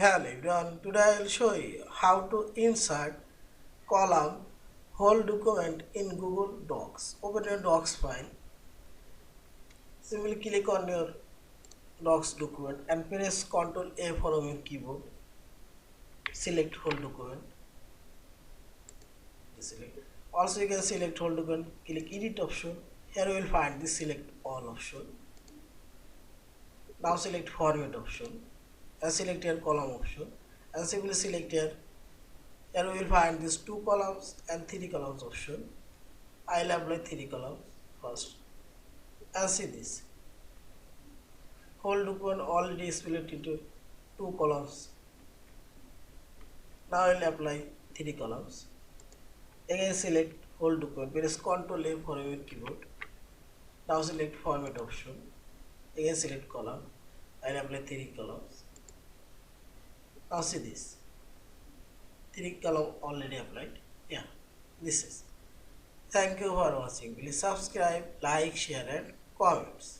Hello everyone, today I will show you how to insert column whole document in Google Docs. Open your Docs file. Simply click on your Docs document and press Ctrl A from your keyboard. Select whole document. Select. Also you can select whole document, click edit option. Here you will find the select all option. Now select format option and select your column option and simply select here. Here we will find these two columns and three columns option. I will apply three columns first and see this whole document already split into two columns. Now I will apply three columns. Again select whole document, press Ctrl A for your keyboard. Now select format option. Again select column. I will apply three columns. Now see this three column already applied. Yeah, this is. Thank you for watching. Please subscribe, like, share and comments.